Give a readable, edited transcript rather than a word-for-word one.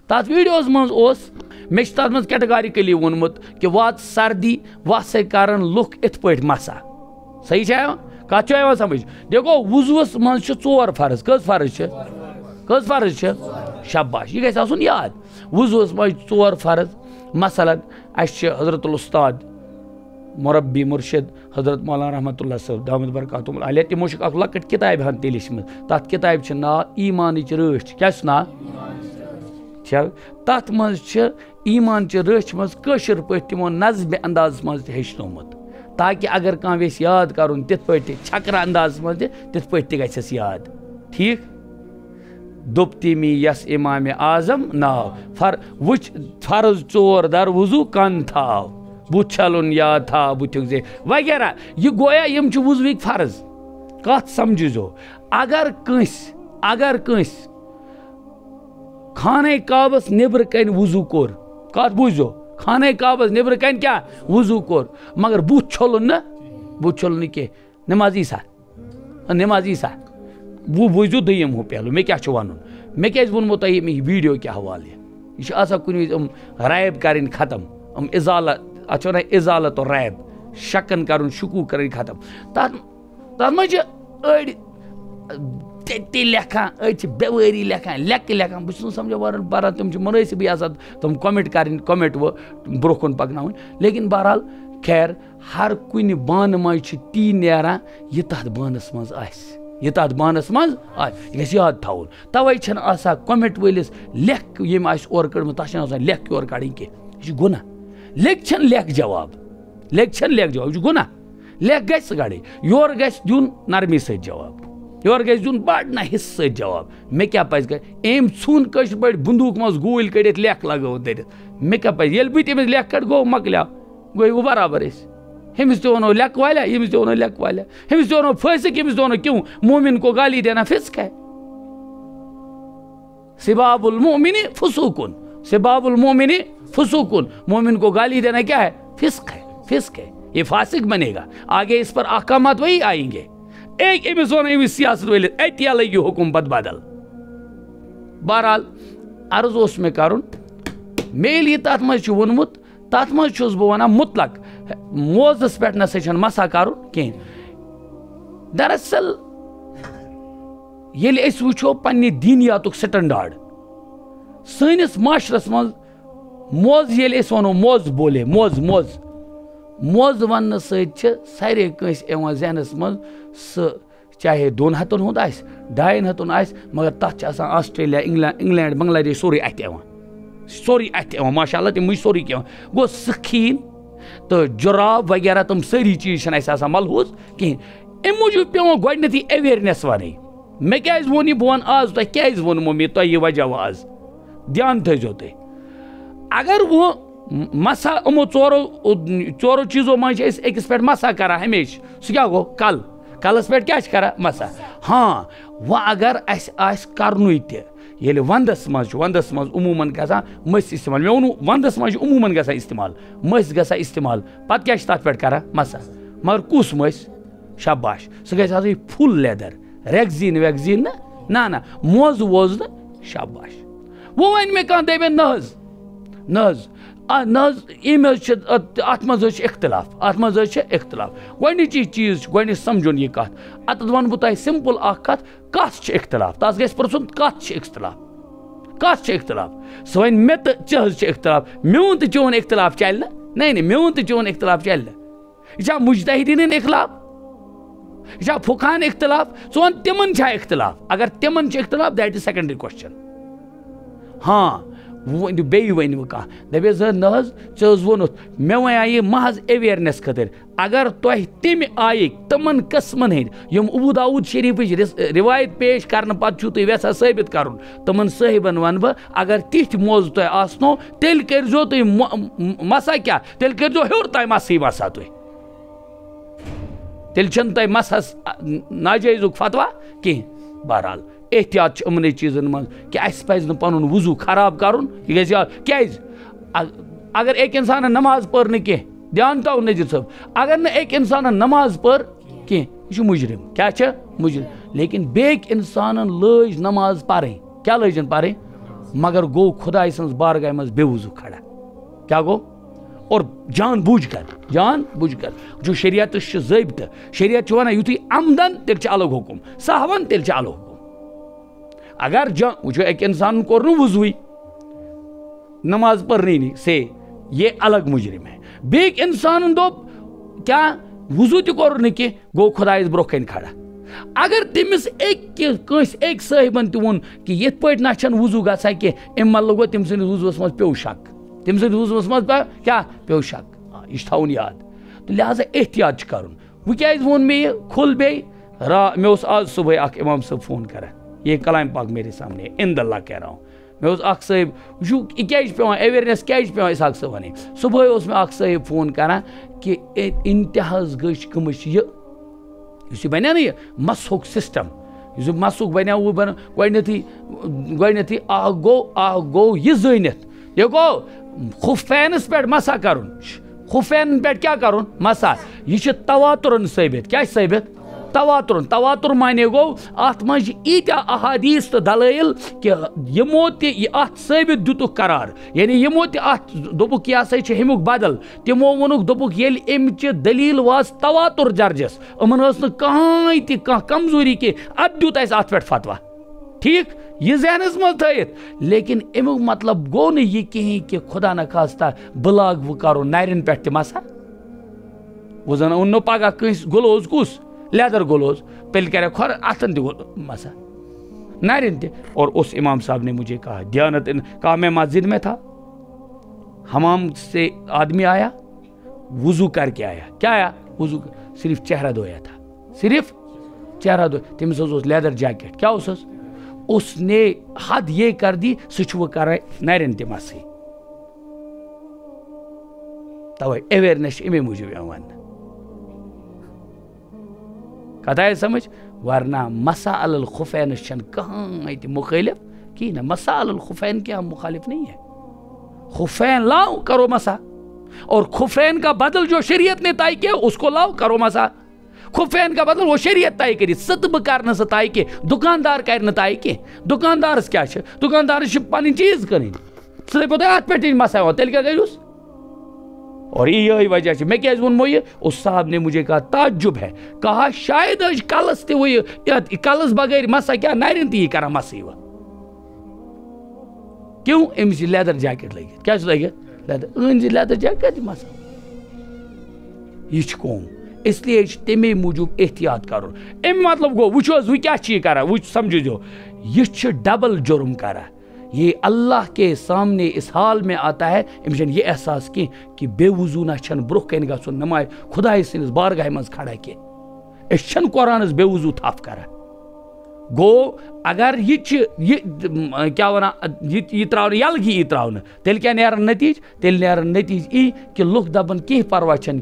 تات ویڈیوز منٛز اوس مےٚ چھُ تتھ منٛز کیٹاگارِکلی ووٚنمُت کہ وات سردی وسے کرن لُکھ اِتھ پٲٹھۍ مسا صحیح چھا یِوان کتھ چھو یِوان سمجھ دیکھو وضوٗوس منٛز چھِ 4 فرض کٔژ فرض چھِ کٔژ فرض چھِ شاباش یہِ گژھِ آسُن یاد وضوٗوس منٛز چھِ 4 فرض مثلاً اَسہِ چھِ حضرت الاستاد مربی مرشد حضرت مولانا رحمت اللہ صٲب دامت برکاتہم علیہ تِمو چھُکھ اکھ لۄکٕٹ کِتابہِ ہن تہِ لیٖچھمٕژ تتھ کِتابہِ چھُ ناو ایٖمانٕچ رٲچھ کیٛاہ چھُ ناو چھا تتھ منٛز چھِ ایٖمانچہِ رٲچھِ منٛز کٲشِر پٲٹھۍ تِمو نظمہِ اندازس منٛز تہِ ہیٚچھنومُت تاکہِ اگر کانٛہہ یژھِ یاد کرُن تِتھ پٲٹھۍ تہِ چھکرٕ اندازس منٛز تہِ تِتھ پٲٹھۍ تہِ گژھٮ۪س یاد ٹھیٖک دوٚپ تٔمی یس امامِ اعظم ناو وٕچھ فرض 4 در وضوٗ کن تھاو بُتھ چھلُن یاد تھاو بُتھیُک زے وغیرہ یہِ گویا یِم چھِ وضوٗہٕکۍ فرض کتھ سمجھزیو اگر کٲنٛسہِ خانہ کعبس نیبرٕ کنہِ وضوٗ کوٚر کتھ بوٗززیو خانہ کعبس نیبرٕ کنہِ کیٛاہ وضوٗ کوٚر مگر بُتھ چھوٚلُن نہٕ کینٛہہ نٮ۪ماز یی سا نٮ۪ماز یی سا بوٗزِو دوٚیِم ہُہ پہلوٗ مےٚ کیٛاہ چھُ وَنُن مےٚ کیٛازِ ووٚنمو تۄہہِ یہِ ویٖڈیو کیٛاہ حوالہٕ یہِ چھِ آسان کُنہِ وِزِ ریب کَرٕنۍ ختم اِزالت اَتھ چھِ وَنان اِزالت و ریب شکن کَرُن شکوٗک کَرٕنۍ ختم تَتھ منٛز چھِ أڑۍ تہِ لیکھان أڑۍ چھِ بٮ۪وٲری لیکھان لیکہٕ لیکھان بہٕ چھُس نہٕ سمجھان بہرحال تِم چھِ مُنٲسِبٕے آسان تِم کوٚمٮ۪نٹ کَرٕنۍ کوٚمٮ۪نٹ برونٛہہ کُن پَکناوٕنۍ لیکِن بہرحال خیر ہر کُنہِ بانہٕ منٛز چھِ تی نیران یہِ تَتھ بانَس منٛز آسہِ یہِ تَتھ بانَس منٛز آسہِ یہِ گژھِ یاد تھاوُن تَوَے چھَنہٕ آسان کوٚمٮ۪نٹ وٲلِس لیکھ ییٚمۍ آسہِ اورٕ کٔڑمٕژ تَتھ چھَنہٕ آسان لیکھ یورٕ کَڑٕنۍ کینٛہہ یہِ چھُ گۄناہ لیکھِ چھَنہٕ لیکھ جواب یہِ چھُ گۄناہ لیکھ گژھِ کَڑٕنۍ یورٕ گژھِ دیُن نرمی سۭتۍ جواب یورٕ گژھِ دیُن بَڑٕ نہ حِصہٕ سۭتۍ جواب مےٚ کیٛاہ پَزِ کَرِ أمۍ ژھُن کٲشِر پٲٹھۍ بنٛدوٗق منٛز گوٗلۍ کٔڑِتھ لیکھ لگٲوِتھ دٔرِتھ مےٚ کیٛاہ پَزِ ییٚلہِ بہٕ تٔمِس لیکھ کَڑٕ گوٚو مۄکلیو گوٚو وۄنۍ برابر أسۍ ہیٚمِس تہِ ووٚنو لیکھ والیٛا ییٚمِس تہِ ووٚنو لیکھ والیٛا ہیٚمِس تہِ ووٚنو پھٲسِک ییٚمِس تہِ ووٚنو کیوں مومِن کو گالی دینا فِسق ہے سباب المؤمن فسوقن سباب المؤمن فسوقن مومن کو گالی دینا کیا ہے فسق ہے یہ فاسق بنے گا آگے اس پر احکامات وہی آئیں گے ایک أمِس ووٚن أمِس سیاست وٲلِس اَتی لٔگِو حکوٗمت بدل بہرحال عرض اوس مےٚ کَرُن مےٚ ییٚلہِ یہِ تَتھ منٛز چھُ ووٚنمُت تَتھ منٛز چھُس بہٕ وَنان مُطلق موزَس پٮ۪ٹھ نَسا چھَنہٕ مسا کَرُن کینٛہہ دراصل ییٚلہِ أسۍ وٕچھو پنٛنہِ دیٖنیاتُک سٹنڈاڈ سٲنِس معاشرس منٛز موزٕ ییٚلہِ أسۍ وَنو موزٕ بولے موزٕ وَننہٕ سۭتۍ چھِ سارے کٲنٛسہِ یِوان ذہنس منٛز سُہ چاہے 2 ہَتَن ہُنٛد آسہِ 2.5 ہَتَن آسہِ مگر تَتھ چھِ آسان آسٹریلیا انگلینڈ بنگلادیش سورُے اَتھِ یِوان ماشاء اللہ تِمٕے سورُے کینٛہہ گوٚو سٕکھیٖن تہٕ جُراب وغیرہ تِم سٲری چیٖز چھِنہٕ اَسہِ آسان ملحوٗظ کِہیٖنۍ اَمہِ موٗجوٗب پیٚوان گۄڈٕنیٚتھٕے ایویرنیس وَنٕنۍ مےٚ کیٛازِ ووٚن یہِ بہٕ وَنہٕ آز تۄہہِ کیٛازِ ووٚنمو مےٚ تۄہہِ یہِ وجہ آز دھیان تھٲیزیو تُہۍ اگر وۄنۍ مسا یِمو ژورو چیٖزو منٛز چھِ أسۍ أکِس پٮ۪ٹھ مسا کران ہمیشہِ سُہ کیٛاہ گوٚو کلس پٮ۪ٹھ کیٛاہ چھِ کران مسا ہاں وۄنۍ اگر اَسہِ آسہِ کرنُے تہِ ییٚلہِ ونٛدس منٛز عموٗمن گژھان مٔسۍ استعمال مےٚ ووٚنوٕ ونٛدس منٛز چھُ عموٗمن گژھان استعمال مٔسۍ گژھان استعمال پتہٕ کیٛاہ چھِ تتھ پٮ۪ٹھ کران مسا مگر کُس مٔسۍ شاباش سُہ گژھِ آسٕنۍ فُل لیدر ریگزیٖن ویگزیٖن نہ موزٕ ووزٕ نہٕ شاباش وۄنۍ وَنہِ مےٚ کانٛہہ دَپہِ نہ حظ أمۍ حظ چھِ اَتھ منٛز حظ چھِ اختلاف گۄڈنِچی چیٖز چھُ گۄڈنِچ سمجھُن یہِ کَتھ اَتٮ۪تھ وَنہٕ بہٕ تۄہہِ سِمپٕل اکھ کَتھ چھِ اختلاف تَس گژھِ پرٛژھُن کَتھ چھِ اختلاف سُہ وَنہِ مےٚ تہٕ ژےٚ حظ چھِ اختلاف میون تہٕ چون اختلاف چلہِ نہٕ نہیں میون تہٕ چون اختلاف چلہِ نہٕ یہِ چھا مُجتہدیٖن ہُنٛد اختلاف یہِ چھا فُقہن اختلاف ژٕ وَن تِمن چھا اختلاف اگر تِمن چھِ اختلاف دیٹ اِز سیکنڈری کوسچن ہاں بیٚیہِ ؤنہِ بہٕ کانٛہہ دَپٮ۪س نہ حظ ژےٚ حظ ووٚنُتھ مےٚ وَنیٛاے یہِ محض ایویرنیس خٲطرٕ اگر تۄہہِ تَمہِ آیہِ تِمن قٕسمن ہٕنٛدۍ یِم ابوٗ داوٗد شریٖفٕچ رِوایت پیش کرنہٕ پتہٕ چھُو تُہۍ یژھان ثٲبت کرُن تِمن صٲحبن وَنہٕ بہٕ اگر تِتھۍ موزٕ تۄہہِ آسنو تیٚلہِ کٔرۍزیو تُہۍ مسا کیٛاہ تیٚلہِ کٔرۍزیو ہیوٚر تام مسا تُہۍ تیٚلہِ چھُنہٕ تۄہہِ مسَس ناجٲیزُک فتوا کینٛہہ بہرحال احتیاط چھُ یِمنٕے چیٖزن منٛز کہِ اَسہِ پَزِ نہٕ پَنُن وضوٗ خراب کَرُن یہِ گژھِ یاد کیٛازِ اگر أکۍ اِنسانن نماز پٔر نہٕ کینٛہہ دھیان تھاو نذیٖر صٲب اگر نہٕ أکۍ اِنسانن نماز پٔر کینٛہہ یہِ چھُ مُجرِم کیٛاہ چھِ مُجرِم لیکِن بیٚکۍ اِنسانن لٲج نماز پَرٕنۍ کیٛاہ لٲجِن پَرٕنۍ مگر گو خدا سنز بارگاہ مز بے وضو کھڑا. کیا گو؟ اور جان بوجھ کر جو شریعت ضابطہ شریعت ونان یتھے عمدن تیل الگ حکم سہون تیل الگ حکم. اگر وچھو ایک انسان کور وضوئی نماز پڑھنی نہیں سے یہ الگ مجرم ہے. بیک انسان دوپ کیا وضو تہ کور کی گو خدایس برو کن کھڑا. اگر تمس ایک صاحبن تہ ون کہ یت پٹ نہ چھن وضو گژھا کی ام مطلب گو تم سندس وضوس مز پیو شک تم سندس وضوس مز کیا پیو شک. یہ تھاون یاد. تو لہذا احتیاط کرن. وہ کیاز وون میں کھل بے میں اس آج صبح اخ امام صاحب فون کرا یہ کلام پاک میرے سامنے اند اللہ کہہ رہا ہوں. میں اس اخ صاحب وچھو کیا پیوان اویئرنیس کیا پیوان اسحاق صاحب ونی. صبح اس میں اخ صاحب فون کران کہ انتہاز گش گمش یہ اس بنیا نا یہ مسک سسٹم اس مسک بنیا وہ بن گۄڈنیتھٕے اکھ گو یہ زٲنِتھ دیکھو خفینس پہ مسا کرن خفین پہ کیا کرن مسا یہ تواترن ثابت کیا ثابت تواتر مانے گو ات مجھ ایتیا احادیث تو دلائل کہ یمو تہ ات ثابت دتک قرار یعنی یمو تہ ات دوپک یہ ہسا چھ ہمیک بدل تمو وونک دوپک یل امچ دلیل واز تواتر درجس امن ٲس نہٕ کہاں تہ کانٛہہ کمزوری کی اد دیُت اسہِ ات پٮ۪ٹھ فتوا. ٹھیک یہ ذہنس مز تھٲیِتھ لیکن امیک مطلب گو نہٕ یہ کہین کہ خدا نخواستہ بہٕ لاگہٕ وۄنۍ کرُن نرین پٮ۪ٹھ تہِ مسا. وۄنۍ زن اوٚن نہٕ پگاہ کٲنٛسہِ گلوز کُس لیدر گلوز پہلے کہہ رہے کھور اتن تہ مسا نارین تہ. اور اس امام صاحب نے مجھے کہا دیانت کہا میں مسجد میں تھا حمام سے آدمی آیا وضو کر کے آیا. کیا آیا؟ وضو صرف چہرہ دھویا تھا صرف چہرہ دھویا. تمس اس لیدر جیکٹ کیا اس نے حد یہ کر دی سہ وہ کر نرین تہ مسے. توے اویئرنیس امے موجود ون کتھ آئے سمجھ. ورنہ مسا الخفین چھن کہاں تہ مخالف کی نہ مسا الخفین کے ہم مخالف نہیں ہے. خفین لاؤ کرو مسا اور خفین کا بدل جو شریعت نے طے کیا اس کو لاؤ کرو مسا. خفین کا بدل وہ شریعت طے کری ستب کرنے سے طے کہ دکاندار کر طے کہ دکاندارس کیا دکاندارس پن چیز کن سہ دپ ات پہ مسا تیل کیا کروس. اور یہی وجہ سے میں کیازِ ونمو یہ اس صاحب نے مجھے کہا تعجب ہے کہا شاید کلس تہ وہ کلس بغیر مسا کیا نرین تہ یہ کران مسے وہ کیوں امس لیدر جیکٹ لگت کیا لگت لیدر أنزِ لیدر جیکٹ مسا یہ قوم اس لیے تمے موجود احتیاط کرن. ام مطلب گو وچھو وہ کیا یہ کران وہ سمجھو یہ ڈبل جرم کران. یہ اللہ کے سامنے اس حال میں آتا ہے امشن یہ احساس کی کہ بے وضو نہ چھن برو کن گھن نماز خدا سندس بارگاہ مز کھڑا کی اس چھن قرآنس بے وضو تھپ کران. گو اگر یہ کیا ونان یہ تراؤن یلگی یہ تراؤن تیل کیا نیران نتیج تیل نیران نتیج ای کہ لوگ دپن کینٛہہ پرواہ چھن